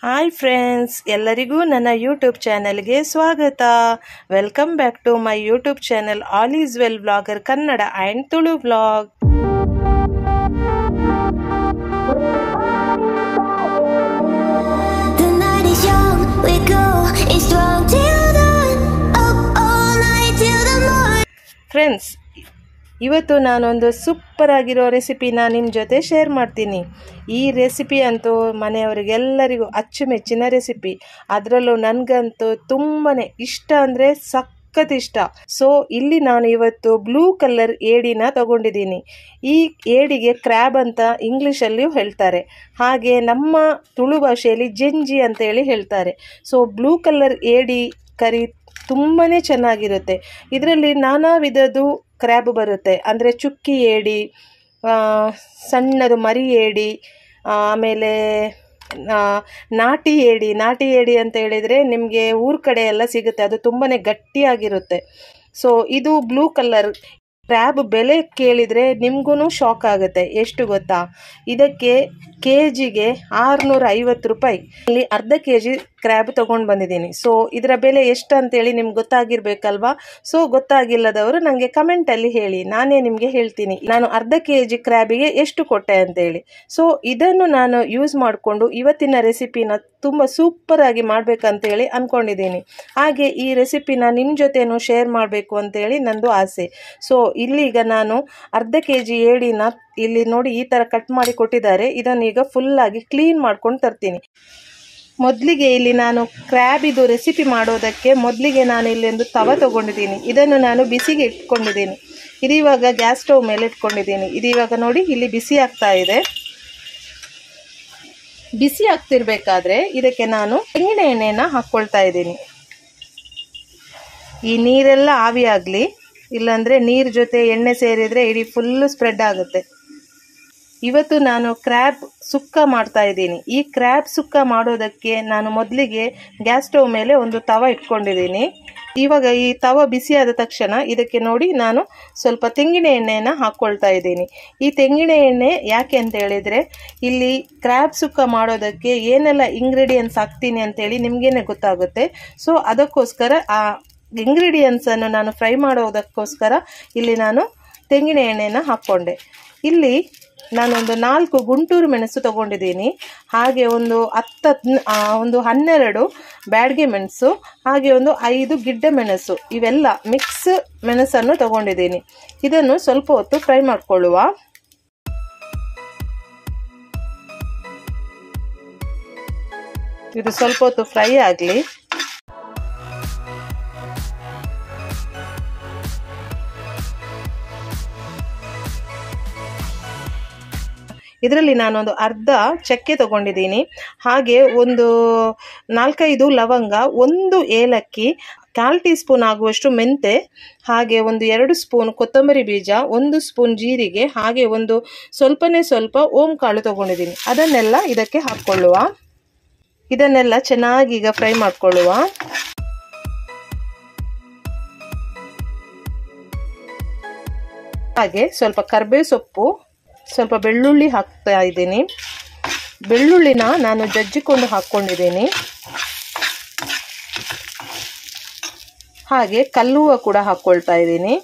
Hi friends, ಎಲ್ಲರಿಗೂ ನನ್ನ YouTube ಚಾನೆಲ್ಗೆ ಸ್ವಾಗತ. Welcome back to my YouTube channel all is well vlogger Kannada and Tulu vlog. Friends, ಇವತ್ತು ನಾನೊಂದು ಸೂಪರ್ ಆಗಿರೋ ರೆಸಿಪಿನ ನಿಮ್ಮ ಜೊತೆ ಶೇರ್ ಮಾಡ್ತೀನಿ. ಈ ರೆಸಿಪಿ ಅಂತೂ ಮನೆಯವರಿಗೆಲ್ಲರಿಗೂ ಅಚ್ಚುಮೆಚ್ಚಿನ ರೆಸಿಪಿ. ಅದರಲ್ಲೂ ನನಗಂತೂ ತುಂಬಾ ಇಷ್ಟ ಅಂದರೆ ಸಖತ್ ಇಷ್ಟ. ಸೊ ಇಲ್ಲಿ ನಾನು ಇವತ್ತು ಬ್ಲೂ ಕಲರ್ ಏಡಿನ ತಗೊಂಡಿದ್ದೀನಿ. ಈ ಏಡಿಗೆ ಕ್ರ್ಯಾಬ್ ಅಂತ ಇಂಗ್ಲೀಷಲ್ಲಿಯೂ ಹೇಳ್ತಾರೆ, ಹಾಗೆ ನಮ್ಮ ತುಳು ಭಾಷೆಯಲ್ಲಿ ಜೆಂಜಿ ಅಂತೇಳಿ ಹೇಳ್ತಾರೆ. ಸೊ ಬ್ಲೂ ಕಲರ್ ಏಡಿ ಕರಿ ತುಂಬಾ ಚೆನ್ನಾಗಿರುತ್ತೆ. ಇದರಲ್ಲಿ ನಾನಾ ವಿಧದ್ದು ಕ್ರ್ಯಾಬ್ ಬರುತ್ತೆ, ಅಂದರೆ ಚುಕ್ಕಿ ಏಡಿ, ಸಣ್ಣದು ಮರಿ ಏಡಿ, ಆಮೇಲೆ ನಾಟಿ ಏಡಿ ಅಂತ ಹೇಳಿದರೆ ನಿಮಗೆ ಊರ ಕಡೆ ಎಲ್ಲ ಸಿಗುತ್ತೆ. ಅದು ತುಂಬಾ ಗಟ್ಟಿಯಾಗಿರುತ್ತೆ. ಸೊ ಇದು ಬ್ಲೂ ಕಲರ್ ಕ್ರ್ಯಾಬ್ ಬೆಲೆ ಕೇಳಿದರೆ ನಿಮಗೂ ಶಾಕ್ ಆಗುತ್ತೆ. ಎಷ್ಟು ಗೊತ್ತಾ? ಇದಕ್ಕೆ ಕೆಜಿಗೆ 650 ರೂಪಾಯಿ. ಇಲ್ಲಿ ಅರ್ಧ ಕೆಜಿ ಕ್ರ್ಯಾಬ್ ತೊಗೊಂಡು ಬಂದಿದ್ದೀನಿ. ಸೊ ಇದರ ಬೆಲೆ ಎಷ್ಟು ಅಂತೇಳಿ ನಿಮ್ಗೆ ಗೊತ್ತಾಗಿರ್ಬೇಕಲ್ವಾ? ಸೊ ಗೊತ್ತಾಗಿಲ್ಲದವರು ನನಗೆ ಕಮೆಂಟಲ್ಲಿ ಹೇಳಿ, ನಾನೇ ನಿಮಗೆ ಹೇಳ್ತೀನಿ ನಾನು ಅರ್ಧ ಕೆಜಿ ಕ್ರ್ಯಾಬಿಗೆ ಎಷ್ಟು ಕೊಟ್ಟೆ ಅಂತೇಳಿ. ಸೊ ಇದನ್ನು ನಾನು ಯೂಸ್ ಮಾಡಿಕೊಂಡು ಇವತ್ತಿನ ರೆಸಿಪಿನ ತುಂಬ ಸೂಪರ್ ಆಗಿ ಮಾಡಬೇಕಂತೇಳಿ ಅಂದ್ಕೊಂಡಿದ್ದೀನಿ. ಹಾಗೆ ಈ ರೆಸಿಪಿನ ನಿಮ್ಮ ಜೊತೆನೂ ಶೇರ್ ಮಾಡಬೇಕು ಅಂತೇಳಿ ನಂದು ಆಸೆ. ಸೊ ಇಲ್ಲಿಗ ನಾನು ಅರ್ಧ ಕೆಜಿ ಏಡಿನ ಇಲ್ಲಿ ನೋಡಿ ಈ ಥರ ಕಟ್ ಮಾಡಿ ಕೊಟ್ಟಿದ್ದಾರೆ. ಇದನ್ನು ಈಗ ಫುಲ್ಲಾಗಿ ಕ್ಲೀನ್ ಮಾಡ್ಕೊಂಡು ತರ್ತೀನಿ. ಮೊದಲಿಗೆ ಇಲ್ಲಿ ನಾನು ಕ್ರ್ಯಾಬಿದು ರೆಸಿಪಿ ಮಾಡೋದಕ್ಕೆ ಮೊದಲಿಗೆ ನಾನು ಇಲ್ಲಿ ಒಂದು ತವ ತೊಗೊಂಡಿದ್ದೀನಿ. ಇದನ್ನು ನಾನು ಬಿಸಿಗೆ ಇಟ್ಕೊಂಡಿದ್ದೀನಿ. ಇದು ಇವಾಗ ಗ್ಯಾಸ್ ಸ್ಟವ್ ಮೇಲೆ ಇಟ್ಕೊಂಡಿದ್ದೀನಿ. ಇದು ಇವಾಗ ನೋಡಿ ಇಲ್ಲಿ ಬಿಸಿ ಆಗ್ತಾ ಇದೆ. ಬಿಸಿ ಆಗ್ತಿರ್ಬೇಕಾದ್ರೆ ಇದಕ್ಕೆ ನಾನು ತೆಂಗಿನ ಎಣ್ಣೆನ ಹಾಕ್ಕೊಳ್ತಾ ಇದ್ದೀನಿ. ಈ ನೀರೆಲ್ಲ ಆವಿ ಆಗಲಿ, ಇಲ್ಲಾಂದರೆ ನೀರು ಜೊತೆ ಎಣ್ಣೆ ಸೇರಿದರೆ ಇಡೀ ಫುಲ್ಲು ಸ್ಪ್ರೆಡ್ ಆಗುತ್ತೆ. ಇವತ್ತು ನಾನು ಕ್ರ್ಯಾಬ್ ಸುಕ್ಕ ಮಾಡ್ತಾ ಇದ್ದೀನಿ. ಈ ಕ್ರ್ಯಾಬ್ ಸುಕ್ಕ ಮಾಡೋದಕ್ಕೆ ನಾನು ಮೊದಲಿಗೆ ಗ್ಯಾಸ್ ಸ್ಟವ್ ಮೇಲೆ ಒಂದು ತವ ಇಟ್ಕೊಂಡಿದ್ದೀನಿ. ಇವಾಗ ಈ ತವ ಬಿಸಿಯಾದ ತಕ್ಷಣ ಇದಕ್ಕೆ ನೋಡಿ ನಾನು ಸ್ವಲ್ಪ ತೆಂಗಿನ ಎಣ್ಣೆನ ಹಾಕ್ಕೊಳ್ತಾ ಇದ್ದೀನಿ. ಈ ತೆಂಗಿನ ಎಣ್ಣೆ ಯಾಕೆ ಅಂತ ಹೇಳಿದರೆ ಇಲ್ಲಿ ಕ್ರ್ಯಾಬ್ ಸುಕ್ಕ ಮಾಡೋದಕ್ಕೆ ಏನೆಲ್ಲ ಇಂಗ್ರೀಡಿಯೆಂಟ್ಸ್ ಹಾಕ್ತೀನಿ ಅಂತೇಳಿ ನಿಮಗೇನೆ ಗೊತ್ತಾಗುತ್ತೆ. ಸೊ ಅದಕ್ಕೋಸ್ಕರ ಆ ಇಂಗ್ರೀಡಿಯೆಂಟ್ಸನ್ನು ನಾನು ಫ್ರೈ ಮಾಡೋದಕ್ಕೋಸ್ಕರ ಇಲ್ಲಿ ನಾನು ತೆಂಗಿನ ಎಣ್ಣೆನ ಹಾಕ್ಕೊಂಡೆ. ಇಲ್ಲಿ ನಾನೊಂದು 4 ಗುಂಟೂರು ಮೆಣಸು ತಗೊಂಡಿದ್ದೀನಿ. ಹಾಗೆ ಒಂದು 12 ಬ್ಯಾಡಗೆ ಮೆಣಸು, ಹಾಗೆ ಒಂದು 5 ಗಿಡ್ಡ ಮೆಣಸು, ಇವೆಲ್ಲ ಮಿಕ್ಸ್ ಮೆಣಸನ್ನು ತಗೊಂಡಿದ್ದೀನಿ. ಇದನ್ನು ಸ್ವಲ್ಪ ಹೊತ್ತು ಫ್ರೈ ಮಾಡ್ಕೊಳ್ಳುವ. ಇದು ಸ್ವಲ್ಪ ಹೊತ್ತು ಫ್ರೈ ಆಗಲಿ. ಇದರಲ್ಲಿ ನಾನೊಂದು ಅರ್ಧ ಚಕ್ಕೆ ತಗೊಂಡಿದ್ದೀನಿ. ಹಾಗೆ ಒಂದು 4-5 ಲವಂಗ, 1 ಏಲಕ್ಕಿ, 1/4 ಟೀ ಸ್ಪೂನ್ ಆಗುವಷ್ಟು ಮೆಂತೆ, ಹಾಗೆ ಒಂದು 2 ಸ್ಪೂನ್ ಕೊತ್ತಂಬರಿ ಬೀಜ, 1 ಸ್ಪೂನ್ ಜೀರಿಗೆ, ಹಾಗೆ ಒಂದು ಸ್ವಲ್ಪ ಓಂ ಕಾಳು ತಗೊಂಡಿದ್ದೀನಿ. ಅದನ್ನೆಲ್ಲ ಇದಕ್ಕೆ ಹಾಕ್ಕೊಳ್ಳುವ. ಇದನ್ನೆಲ್ಲ ಚೆನ್ನಾಗಿ ಈಗ ಫ್ರೈ ಮಾಡ್ಕೊಳ್ಳುವ. ಹಾಗೆ ಸ್ವಲ್ಪ ಕರಿಬೇವು ಸೊಪ್ಪು, ಸ್ವಲ್ಪ ಬೆಳ್ಳುಳ್ಳಿ ಹಾಕ್ತಾ ಇದ್ದೀನಿ. ಬೆಳ್ಳುಳ್ಳಿನ ನಾನು ಜಜ್ಜಿಕೊಂಡು ಹಾಕ್ಕೊಂಡಿದ್ದೀನಿ. ಹಾಗೆ ಕಲ್ಲುವ ಕೂಡ ಹಾಕ್ಕೊಳ್ತಾ ಇದ್ದೀನಿ.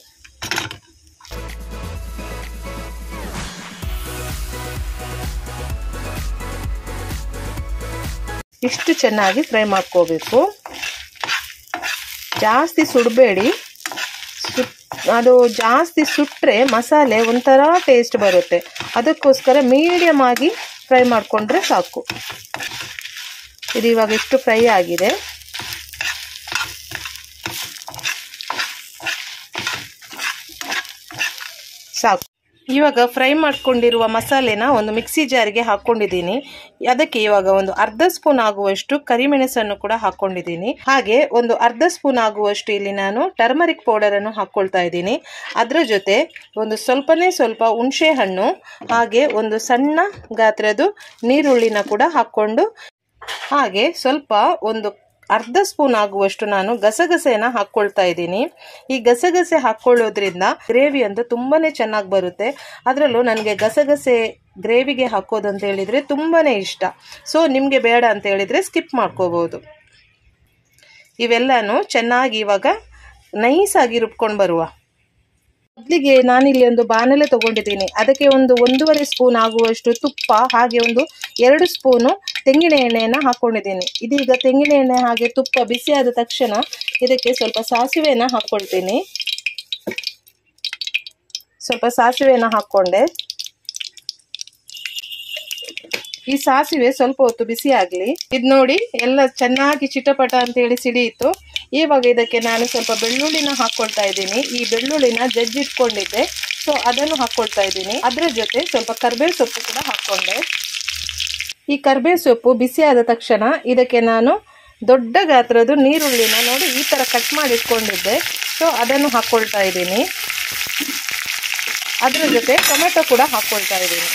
ಇಷ್ಟು ಚೆನ್ನಾಗಿ ಫ್ರೈ ಮಾಡ್ಕೋಬೇಕು. ಜಾಸ್ತಿ ಸುಡಬೇಡಿ. ಅದು ಜಾಸ್ತಿ ಸುಟ್ಟರೆ ಮಸಾಲೆ ಒಂಥರ ಟೇಸ್ಟ್ ಬರುತ್ತೆ. ಅದಕ್ಕೋಸ್ಕರ ಮೀಡಿಯಮ್ ಆಗಿ ಫ್ರೈ ಮಾಡಿಕೊಂಡ್ರೆ ಸಾಕು. ಇದು ಇವಾಗ ಇಷ್ಟು ಫ್ರೈ ಆಗಿದೆ. ಸಾಕು. ಇವಾಗ ಫ್ರೈ ಮಾಡ್ಕೊಂಡಿರುವ ಮಸಾಲೆನ ಒಂದು ಮಿಕ್ಸಿ ಜಾರಿಗೆ ಹಾಕ್ಕೊಂಡಿದ್ದೀನಿ. ಅದಕ್ಕೆ ಇವಾಗ ಒಂದು ಅರ್ಧ ಸ್ಪೂನ್ ಆಗುವಷ್ಟು ಕರಿಮೆಣಸನ್ನು ಕೂಡ ಹಾಕ್ಕೊಂಡಿದ್ದೀನಿ. ಹಾಗೆ ಒಂದು ಅರ್ಧ ಸ್ಪೂನ್ ಆಗುವಷ್ಟು ಇಲ್ಲಿ ನಾನು ಟರ್ಮರಿಕ್ ಪೌಡರನ್ನು ಹಾಕ್ಕೊಳ್ತಾ ಇದ್ದೀನಿ. ಅದರ ಜೊತೆ ಒಂದು ಸ್ವಲ್ಪ ಹುಣಸೆ ಹಣ್ಣು, ಹಾಗೆ ಒಂದು ಸಣ್ಣ ಗಾತ್ರದ ನೀರುಳ್ಳಿನ ಕೂಡ ಹಾಕ್ಕೊಂಡು, ಹಾಗೆ ಸ್ವಲ್ಪ ಒಂದು ಅರ್ಧ ಸ್ಪೂನ್ ಆಗುವಷ್ಟು ನಾನು ಗಸಗಸೆನ ಹಾಕ್ಕೊಳ್ತಾ ಇದ್ದೀನಿ. ಈ ಗಸಗಸೆ ಹಾಕ್ಕೊಳ್ಳೋದ್ರಿಂದ ಗ್ರೇವಿ ಅಂತ ತುಂಬಾನೇ ಚೆನ್ನಾಗಿ ಬರುತ್ತೆ. ಅದರಲ್ಲೂ ನನಗೆ ಗಸಗಸೆ ಗ್ರೇವಿಗೆ ಹಾಕೋದು ಅಂತ ಹೇಳಿದರೆ ತುಂಬಾನೇ ಇಷ್ಟ. ಸೊ ನಿಮಗೆ ಬೇಡ ಅಂತ ಹೇಳಿದರೆ ಸ್ಕಿಪ್ ಮಾಡ್ಕೋಬಹುದು. ಇವೆಲ್ಲನೂ ಚೆನ್ನಾಗಿ ಇವಾಗ ನೈಸಾಗಿ ರುಬ್ಕೊಂಡು ಬರುವ. ಮೊದಲಿಗೆ ನಾನಿಲ್ಲಿ ಒಂದು ಬಾಣಲೆ ತಗೊಂಡಿದ್ದೀನಿ. ಅದಕ್ಕೆ ಒಂದು 1.5 ಸ್ಪೂನ್ ಆಗುವಷ್ಟು ತುಪ್ಪ, ಹಾಗೆ ಒಂದು 2 ಸ್ಪೂನು ತೆಂಗಿನ ಎಣ್ಣೆಯನ್ನು ಹಾಕ್ಕೊಂಡಿದ್ದೀನಿ. ಇದೀಗ ತೆಂಗಿನ ಎಣ್ಣೆ ಹಾಗೆ ತುಪ್ಪ ಬಿಸಿ ಆದ ತಕ್ಷಣ ಇದಕ್ಕೆ ಸ್ವಲ್ಪ ಸಾಸಿವೆಯನ್ನು ಹಾಕ್ಕೊಳ್ತೀನಿ. ಸ್ವಲ್ಪ ಸಾಸಿವೆಯನ್ನು ಹಾಕ್ಕೊಂಡೆ. ಈ ಸಾಸಿವೆ ಸ್ವಲ್ಪ ಹೊತ್ತು ಬಿಸಿ ಆಗಲಿ. ಇದು ನೋಡಿ ಎಲ್ಲ ಚೆನ್ನಾಗಿ ಚಿಟಪಟ ಅಂತೇಳಿ ಸಿಡಿಯಿತು. ಇವಾಗ ಇದಕ್ಕೆ ನಾನು ಸ್ವಲ್ಪ ಬೆಳ್ಳುಳ್ಳಿನ ಹಾಕ್ಕೊಳ್ತಾ ಇದ್ದೀನಿ. ಈ ಬೆಳ್ಳುಳ್ಳಿನ ಜಜ್ಜಿಟ್ಕೊಂಡಿದ್ದೆ, ಸೊ ಅದನ್ನು ಹಾಕ್ಕೊಳ್ತಾ ಇದ್ದೀನಿ. ಅದರ ಜೊತೆ ಸ್ವಲ್ಪ ಕರಿಬೇವು ಸೊಪ್ಪು ಕೂಡ ಹಾಕ್ಕೊಂಡೆ. ಈ ಕರಿಬೇವು ಸೊಪ್ಪು ಬಿಸಿ ಆದ ತಕ್ಷಣ ಇದಕ್ಕೆ ನಾನು ದೊಡ್ಡ ಗಾತ್ರದ ನೀರುಳ್ಳಿನ ನೋಡಿ ಈ ಥರ ಕಟ್ ಮಾಡಿ ಇಟ್ಕೊಂಡಿದ್ದೆ, ಸೊ ಅದನ್ನು ಹಾಕ್ಕೊಳ್ತಾ ಇದ್ದೀನಿ. ಅದರ ಜೊತೆ ಟೊಮೆಟೊ ಕೂಡ ಹಾಕ್ಕೊಳ್ತಾ ಇದ್ದೀನಿ.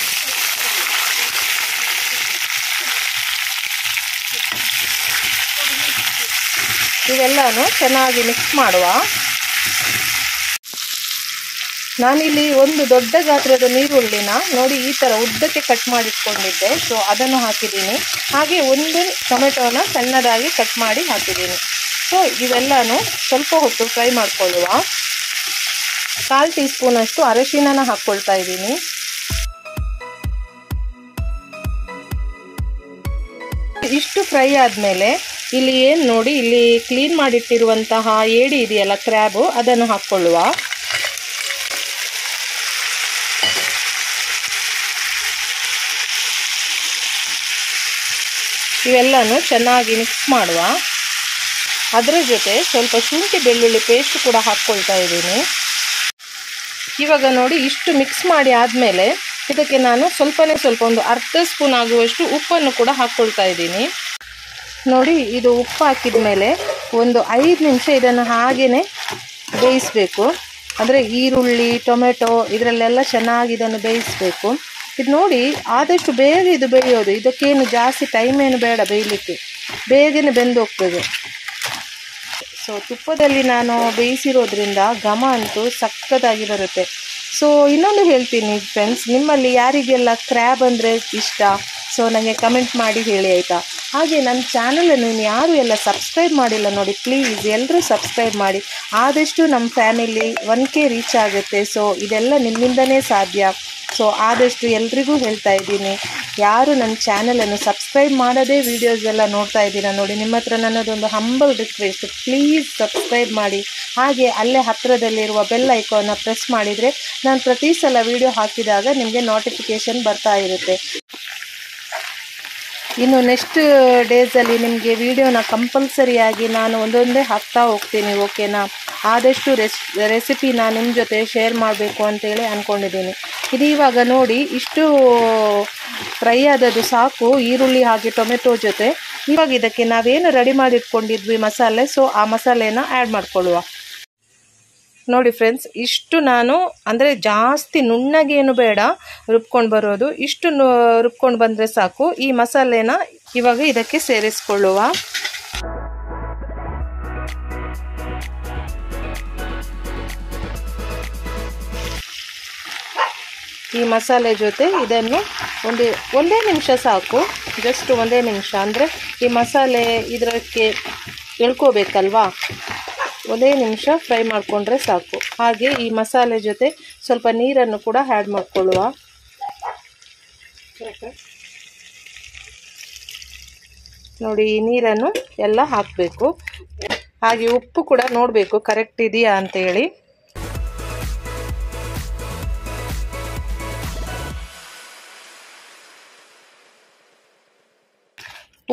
ಇವೆಲ್ಲನೂ ಚೆನ್ನಾಗಿ ಮಿಕ್ಸ್ ಮಾಡುವ. ನಾನಿಲ್ಲಿ ಒಂದು ದೊಡ್ಡ ಗಾತ್ರದ ನೀರುಳ್ಳಿನ ನೋಡಿ ಈ ಥರ ಉದ್ದಕ್ಕೆ ಕಟ್ ಮಾಡಿಟ್ಕೊಂಡಿದ್ದೆ, ಸೊ ಅದನ್ನು ಹಾಕಿದ್ದೀನಿ. ಹಾಗೆ ಒಂದು ಟೊಮೆಟೊನ ಸಣ್ಣದಾಗಿ ಕಟ್ ಮಾಡಿ ಹಾಕಿದ್ದೀನಿ. ಸೊ ಇವೆಲ್ಲನೂ ಸ್ವಲ್ಪ ಹೊತ್ತು ಫ್ರೈ ಮಾಡ್ಕೊಳ್ಳುವ. 1/4 ಟೀ ಸ್ಪೂನ್ ಅಷ್ಟು ಅರಿಶಿಣನ ಹಾಕ್ಕೊಳ್ತಾ ಇದ್ದೀನಿ. ಇಷ್ಟು ಫ್ರೈ ಆದಮೇಲೆ ಇಲ್ಲಿ ಏನು ನೋಡಿ, ಇಲ್ಲಿ ಕ್ಲೀನ್ ಮಾಡಿಟ್ಟಿರುವಂತಹ ಏಡಿ ಇದೆಯಲ್ಲ, ಕ್ರ್ಯಾಬು, ಅದನ್ನು ಹಾಕ್ಕೊಳ್ಳುವ. ಇವೆಲ್ಲನೂ ಚೆನ್ನಾಗಿ ಮಿಕ್ಸ್ ಮಾಡುವ. ಅದರ ಜೊತೆ ಸ್ವಲ್ಪ ಶುಂಠಿ ಬೆಳ್ಳುಳ್ಳಿ ಪೇಸ್ಟ್ ಕೂಡ ಹಾಕ್ಕೊಳ್ತಾ ಇದ್ದೀನಿ. ಇವಾಗ ನೋಡಿ ಇಷ್ಟು ಮಿಕ್ಸ್ ಮಾಡಿ ಆದಮೇಲೆ ಇದಕ್ಕೆ ನಾನು ಸ್ವಲ್ಪ ಒಂದು ಅರ್ಧ ಸ್ಪೂನ್ ಆಗುವಷ್ಟು ಉಪ್ಪನ್ನು ಕೂಡ ಹಾಕ್ಕೊಳ್ತಾ ಇದ್ದೀನಿ. ನೋಡಿ ಇದು ಉಪ್ಪು ಹಾಕಿದ ಮೇಲೆ ಒಂದು 5 ನಿಮಿಷ ಇದನ್ನು ಹಾಗೇ ಬೇಯಿಸಬೇಕು. ಅಂದರೆ ಈರುಳ್ಳಿ ಟೊಮೆಟೊ ಇದರಲ್ಲೆಲ್ಲ ಚೆನ್ನಾಗಿ ಇದನ್ನು ಬೇಯಿಸಬೇಕು. ಇದು ನೋಡಿ ಆದಷ್ಟು ಬೇಗ ಇದು ಬೇಯೋದು. ಇದಕ್ಕೇನು ಜಾಸ್ತಿ ಟೈಮ್ ಏನು ಬೇಡ ಬೇಯಲಿಕ್ಕೆ, ಬೇಗನೆ ಬೆಂದು ಹೋಗ್ತದೆ. ಸೊ ತುಪ್ಪದಲ್ಲಿ ನಾನು ಬೇಯಿಸಿರೋದ್ರಿಂದ ಘಮ ಅಂತೂ ಸಕ್ಕತ್ತಾಗಿ ಬರುತ್ತೆ. ಸೊ ಇನ್ನೊಂದು ಹೇಳ್ತೀನಿ ಫ್ರೆಂಡ್ಸ್, ನಿಮ್ಮಲ್ಲಿ ಯಾರಿಗೆಲ್ಲ ಕ್ರ್ಯಾಬ್ ಅಂದರೆ ಇಷ್ಟ, ಸೊ ನನಗೆ ಕಮೆಂಟ್ ಮಾಡಿ ಹೇಳಿ ಆಯಿತಾ. ಹಾಗೆ ನನ್ನ ಚಾನಲನ್ನು ಯಾರು ಎಲ್ಲ ಸಬ್ಸ್ಕ್ರೈಬ್ ಮಾಡಿಲ್ಲ ನೋಡಿ, ಪ್ಲೀಸ್ ಎಲ್ಲರೂ ಸಬ್ಸ್ಕ್ರೈಬ್ ಮಾಡಿ. ಆದಷ್ಟು ನಮ್ಮ ಫ್ಯಾಮಿಲಿ 1K ರೀಚ್ ಆಗುತ್ತೆ. ಸೊ ಇದೆಲ್ಲ ನಿಮ್ಮಿಂದನೇ ಸಾಧ್ಯ. ಸೊ ಆದಷ್ಟು ಎಲ್ರಿಗೂ ಹೇಳ್ತಾ ಇದ್ದೀನಿ, ಯಾರು ನನ್ನ ಚಾನಲನ್ನು ಸಬ್ಸ್ಕ್ರೈಬ್ ಮಾಡದೇ ವೀಡಿಯೋಸ್ ಎಲ್ಲ ನೋಡ್ತಾ ಇದ್ದೀರಾ ನೋಡಿ, ನಿಮ್ಮ ಹತ್ರ ನನ್ನದೊಂದು ಹಂಬಲ್ ರಿಕ್ವೆಸ್ಟ್, ಪ್ಲೀಸ್ ಸಬ್ಸ್ಕ್ರೈಬ್ ಮಾಡಿ. ಹಾಗೆ ಅಲ್ಲೇ ಹತ್ತಿರದಲ್ಲಿರುವ ಬೆಲ್ ಐಕಾನ್ನ ಪ್ರೆಸ್ ಮಾಡಿದರೆ ನಾನು ಪ್ರತಿ ಸಲ ವೀಡಿಯೋ ಹಾಕಿದಾಗ ನಿಮಗೆ ನೋಟಿಫಿಕೇಷನ್ ಬರ್ತಾ ಇರುತ್ತೆ. ಇನ್ನು ನೆಕ್ಸ್ಟ್ ಡೇಸಲ್ಲಿ ನಿಮಗೆ ವೀಡಿಯೋನ ಕಂಪಲ್ಸರಿಯಾಗಿ ನಾನು ಒಂದೊಂದೇ ಹಾಕ್ತಾ ಹೋಗ್ತೀನಿ, ಓಕೆನಾ. ಆದಷ್ಟು ರೆಸಿಪಿನ ನಿಮ್ಮ ಜೊತೆ ಶೇರ್ ಮಾಡಬೇಕು ಅಂತೇಳಿ ಅಂದ್ಕೊಂಡಿದ್ದೀನಿ. ಇದು ಇವಾಗ ನೋಡಿ ಇಷ್ಟು ಫ್ರೈ ಆದದ್ದು ಸಾಕು, ಈರುಳ್ಳಿ ಹಾಗೆ ಟೊಮೆಟೊ ಜೊತೆ. ಇವಾಗ ಇದಕ್ಕೆ ನಾವೇನು ರೆಡಿ ಮಾಡಿಟ್ಕೊಂಡಿದ್ವಿ ಮಸಾಲೆ, ಸೊ ಆ ಮಸಾಲೆನ ಆ್ಯಡ್ ಮಾಡ್ಕೊಳ್ಳುವ. ನೋಡಿ ಫ್ರೆಂಡ್ಸ್, ಇಷ್ಟು ನಾನು ಅಂದರೆ ಜಾಸ್ತಿ ನುಣ್ಣಗೇನು ಬೇಡ, ರುಬ್ಕೊಂಡು ಬರೋದು ಇಷ್ಟು ರುಬ್ಕೊಂಡು ಬಂದರೆ ಸಾಕು. ಈ ಮಸಾಲೆನ ಇವಾಗ ಇದಕ್ಕೆ ಸೇರಿಸ್ಕೊಳ್ಳುವ. ಈ ಮಸಾಲೆ ಜೊತೆ ಇದನ್ನು ಒಂದೇ ನಿಮಿಷ ಸಾಕು, ಜಸ್ಟ್ ಒಂದೇ ನಿಮಿಷ. ಅಂದರೆ ಈ ಮಸಾಲೆ ಇದಕ್ಕೆ ಎಳ್ಕೋಬೇಕಲ್ವಾ, ಒಂದೇ ನಿಮಿಷ ಫ್ರೈ ಮಾಡಿಕೊಂಡ್ರೆ ಸಾಕು. ಹಾಗೆ ಈ ಮಸಾಲೆ ಜೊತೆ ಸ್ವಲ್ಪ ನೀರನ್ನು ಕೂಡ ಆ್ಯಡ್ ಮಾಡಿಕೊಳ್ಳುವ. ನೋಡಿ ಈ ನೀರನ್ನು ಎಲ್ಲ ಹಾಕಬೇಕು. ಹಾಗೆ ಉಪ್ಪು ಕೂಡ ನೋಡಬೇಕು ಕರೆಕ್ಟ್ ಇದೆಯಾ ಅಂತೇಳಿ.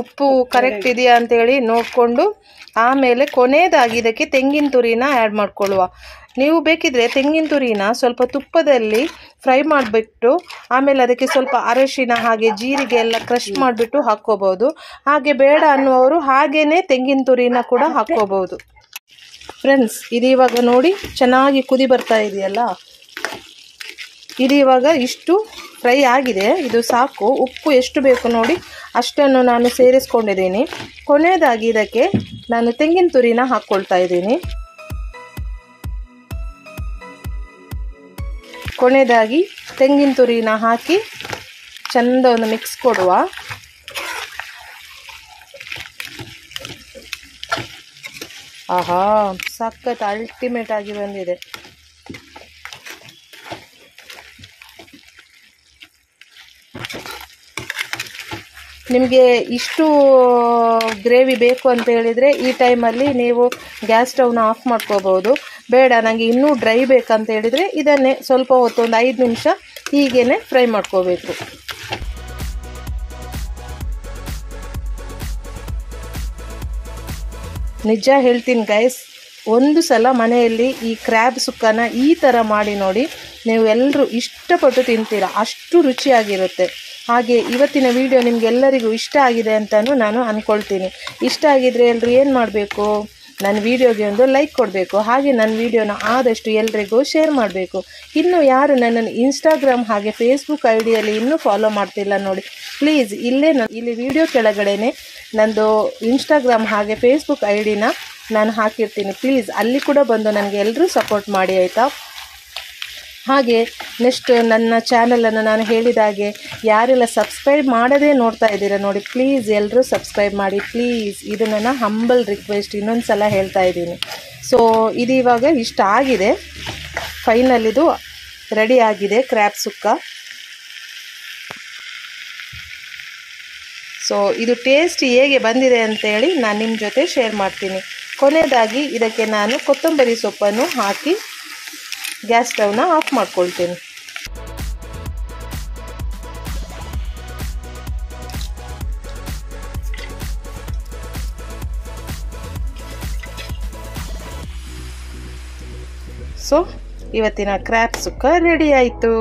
ಉಪ್ಪು ಕರೆಕ್ಟ್ ಇದೆಯಾ ಅಂತೇಳಿ ನೋಡಿಕೊಂಡು ಆಮೇಲೆ ಕೊನೆಯದಾಗಿ ಇದಕ್ಕೆ ತೆಂಗಿನ ತುರಿನ ಆ್ಯಡ್ ಮಾಡ್ಕೊಳ್ಳುವ. ನೀವು ಬೇಕಿದ್ರೆ ತೆಂಗಿನ ತುರಿನ ಸ್ವಲ್ಪ ತುಪ್ಪದಲ್ಲಿ ಫ್ರೈ ಮಾಡಿಬಿಟ್ಟು ಆಮೇಲೆ ಅದಕ್ಕೆ ಸ್ವಲ್ಪ ಅರಶಿನ ಹಾಗೆ ಜೀರಿಗೆ ಎಲ್ಲ ಕ್ರಷ್ ಮಾಡಿಬಿಟ್ಟು ಹಾಕ್ಕೋಬೋದು. ಹಾಗೆ ಬೇಡ ಅನ್ನುವರು ಹಾಗೇ ತೆಂಗಿನ ತುರಿನ ಕೂಡ ಹಾಕ್ಕೋಬೋದು. ಫ್ರೆಂಡ್ಸ್, ಇದು ಇವಾಗ ನೋಡಿ ಚೆನ್ನಾಗಿ ಕುದಿ ಬರ್ತಾ ಇದೆಯಲ್ಲ, ಇದು ಇವಾಗ ಇಷ್ಟು ಫ್ರೈ ಆಗಿದೆ, ಇದು ಸಾಕು. ಉಪ್ಪು ಎಷ್ಟು ಬೇಕು ನೋಡಿ ಅಷ್ಟನ್ನು ನಾನು ಸೇರಿಸ್ಕೊಂಡಿದ್ದೀನಿ. ಕೊನೆಯದಾಗಿ ಇದಕ್ಕೆ ನಾನು ತೆಂಗಿನ ತುರಿನ ಹಾಕ್ಕೊಳ್ತಾ ಇದ್ದೀನಿ. ಕೊನೆಯದಾಗಿ ತೆಂಗಿನ ತುರಿನ ಹಾಕಿ ಚಂದ ಒಂದು ಮಿಕ್ಸ್ ಕೊಡುವ. ಆಹಾ, ಸಖತ್ ಅಲ್ಟಿಮೇಟ್ ಆಗಿ ಬಂದಿದೆ. ನಿಮಗೆ ಇಷ್ಟು ಗ್ರೇವಿ ಬೇಕು ಅಂತ ಹೇಳಿದರೆ ಈ ಟೈಮಲ್ಲಿ ನೀವು ಗ್ಯಾಸ್ ಸ್ಟವ್ನ ಆಫ್ ಮಾಡ್ಕೋಬೋದು. ಬೇಡ ನನಗೆ ಇನ್ನೂ ಡ್ರೈ ಬೇಕಂತ ಹೇಳಿದರೆ ಇದನ್ನೇ ಸ್ವಲ್ಪ ಹೊತ್ತು ಒಂದು 5 ನಿಮಿಷ ಹೀಗೇ ಫ್ರೈ ಮಾಡ್ಕೋಬೇಕು. ನಿಜ ಹೇಳ್ತೀನಿ ಗೈಸ್, ಒಂದು ಸಲ ಮನೆಯಲ್ಲಿ ಈ ಕ್ರ್ಯಾಬ್ ಸುಕ್ಕನ ಈ ಥರ ಮಾಡಿ ನೋಡಿ, ನೀವು ಎಲ್ಲರೂ ಇಷ್ಟಪಟ್ಟು ತಿಂತೀರಾ, ಅಷ್ಟು ರುಚಿಯಾಗಿರುತ್ತೆ. ಹಾಗೆ ಇವತ್ತಿನ ವಿಡಿಯೋ ನಿಮಗೆಲ್ಲರಿಗೂ ಇಷ್ಟ ಆಗಿದೆ ಅಂತಲೂ ನಾನು ಅಂದ್ಕೊಳ್ತೀನಿ. ಇಷ್ಟ ಆಗಿದರೆ ಎಲ್ಲರೂ ಏನು ಮಾಡಬೇಕು, ನನ್ನ ವಿಡಿಯೋಗೆ ಒಂದು ಲೈಕ್ ಕೊಡಬೇಕು. ಹಾಗೆ ನನ್ನ ವಿಡಿಯೋನ ಆದಷ್ಟು ಎಲ್ರಿಗೂ ಶೇರ್ ಮಾಡಬೇಕು. ಇನ್ನು ಯಾರು ನನ್ನನ್ನು ಇನ್ಸ್ಟಾಗ್ರಾಮ್ ಹಾಗೆ ಫೇಸ್ಬುಕ್ ಐಡಿಯಲ್ಲಿ ಇನ್ನೂ ಫಾಲೋ ಮಾಡ್ತಿಲ್ಲ ನೋಡಿ, ಪ್ಲೀಸ್ ಇಲ್ಲಿ ವಿಡಿಯೋ ಕೆಳಗಡೆನೆ ನಂದು ಇನ್ಸ್ಟಾಗ್ರಾಮ್ ಹಾಗೆ ಫೇಸ್ಬುಕ್ ಐಡಿನ ನಾನು ಹಾಕಿರ್ತೀನಿ. ಪ್ಲೀಸ್ ಅಲ್ಲಿ ಕೂಡ ಬಂದು ನನಗೆ ಎಲ್ಲರೂ ಸಪೋರ್ಟ್ ಮಾಡಿ ಆಯಿತಾ. ಹಾಗೆ ನೆಕ್ಸ್ಟ್ ನನ್ನ ಚಾನಲನ್ನು ನಾನು ಹೇಳಿದಾಗೆ ಯಾರೆಲ್ಲ ಸಬ್ಸ್ಕ್ರೈಬ್ ಮಾಡದೇ ನೋಡ್ತಾ ಇದ್ದೀರಾ ನೋಡಿ, ಪ್ಲೀಸ್ ಎಲ್ಲರೂ ಸಬ್ಸ್ಕ್ರೈಬ್ ಮಾಡಿ ಪ್ಲೀಸ್. ಇದು ನನ್ನ ಹಂಬಲ್ ರಿಕ್ವೆಸ್ಟ್, ಇನ್ನೊಂದು ಸಲ ಹೇಳ್ತಾ ಇದ್ದೀನಿ. ಸೊ ಇದು ಇವಾಗ ಇಷ್ಟ ಆಗಿದೆ, ಫೈನಲ್ ಇದು ರೆಡಿ ಆಗಿದೆ ಕ್ರ್ಯಾಬ್ ಸುಕ್ಕ. ಸೊ ಇದು ಟೇಸ್ಟ್ ಹೇಗೆ ಬಂದಿದೆ ಅಂತೇಳಿ ನಾನು ನಿಮ್ಮ ಜೊತೆ ಶೇರ್ ಮಾಡ್ತೀನಿ. ಕೊನೆಯದಾಗಿ ಇದಕ್ಕೆ ನಾನು ಕೊತ್ತಂಬರಿ ಸೊಪ್ಪನ್ನು ಹಾಕಿ ಗ್ಯಾಸ್ ಸ್ಟವ್ನ ಆಫ್ ಮಾಡ್ಕೊಳ್ತೀನಿ. ಸೊ ಇವತ್ತಿನ ಕ್ರ್ಯಾಬ್ ಸುಕ್ಕ ರೆಡಿ ಆಯಿತು.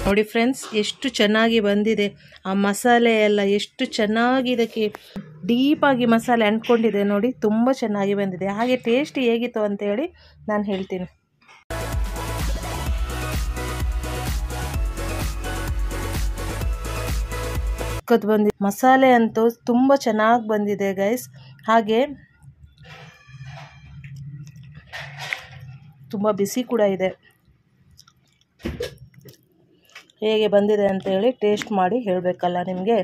ನೋಡಿ ಫ್ರೆಂಡ್ಸ್, ಎಷ್ಟು ಚೆನ್ನಾಗಿ ಬಂದಿದೆ. ಆ ಮಸಾಲೆ ಎಲ್ಲ ಎಷ್ಟು ಚೆನ್ನಾಗಿ ಇದಕ್ಕೆ ಡೀಪಾಗಿ ಮಸಾಲೆ ಅಂಟ್ಕೊಂಡಿದೆ ನೋಡಿ, ತುಂಬ ಚೆನ್ನಾಗಿ ಬಂದಿದೆ. ಹಾಗೆ ಟೇಸ್ಟ್ ಹೇಗಿತ್ತು ಅಂತೇಳಿ ನಾನು ಹೇಳ್ತೀನಿ. ಬಂದಿದೆ ಮಸಾಲೆ ಅಂತೂ ತುಂಬ ಚೆನ್ನಾಗಿ ಬಂದಿದೆ ಗೈಸ್. ಹಾಗೆ ತುಂಬ ಬಿಸಿ ಕೂಡ ಇದೆ. ಹೇಗೆ ಬಂದಿದೆ ಅಂತೇಳಿ ಟೇಸ್ಟ್ ಮಾಡಿ ಹೇಳಬೇಕಲ್ಲ ನಿಮಗೆ,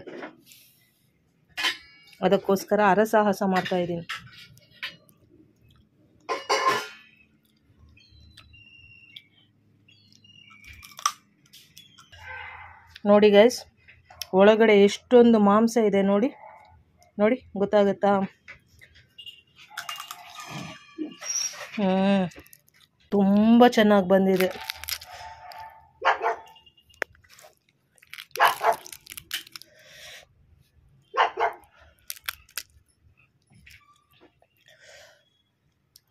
ಅದಕ್ಕೋಸ್ಕರ ಹರಸಾಹಸ ಮಾಡ್ತಾ ಇದ್ದೀನಿ. ನೋಡಿ ಗೈಸ್, ಒಳಗಡೆ ಎಷ್ಟೊಂದು ಮಾಂಸ ಇದೆ ನೋಡಿ, ನೋಡಿ ಗೊತ್ತಾಗುತ್ತಾ? ತುಂಬ ಚೆನ್ನಾಗಿ ಬಂದಿದೆ.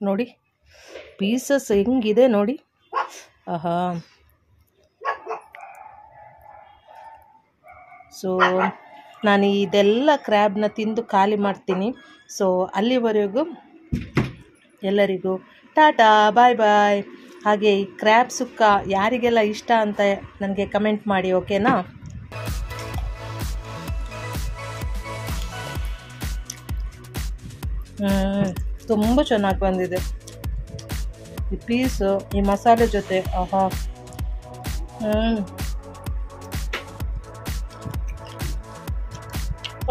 ನೋಡಿ ಪೀಸಸ್ ಹೆಂಗಿದೆ ನೋಡಿ. ಆಹಾ, ಸೊ ನಾನು ಇದೆಲ್ಲ ಕ್ರ್ಯಾಬ್ನ ತಿಂದು ಖಾಲಿ ಮಾಡ್ತೀನಿ. ಸೊ ಅಲ್ಲಿವರೆಗೂ ಎಲ್ಲರಿಗೂ ಟಾಟಾ, ಬಾಯ್ ಬಾಯ್. ಹಾಗೆ ಈ ಕ್ರ್ಯಾಬ್ ಸುಕ್ಕ ಯಾರಿಗೆಲ್ಲ ಇಷ್ಟ ಅಂತ ನನಗೆ ಕಮೆಂಟ್ ಮಾಡಿ, ಓಕೆನಾ? ತುಂಬ ಚೆನ್ನಾಗಿ ಬಂದಿದೆ ಈ ಪೀಸು, ಈ ಮಸಾಲೆ ಜೊತೆ. ಆಹಾ,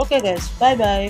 ಓಕೆ ಗೈಸ್, ಬಾಯ್ ಬಾಯ್.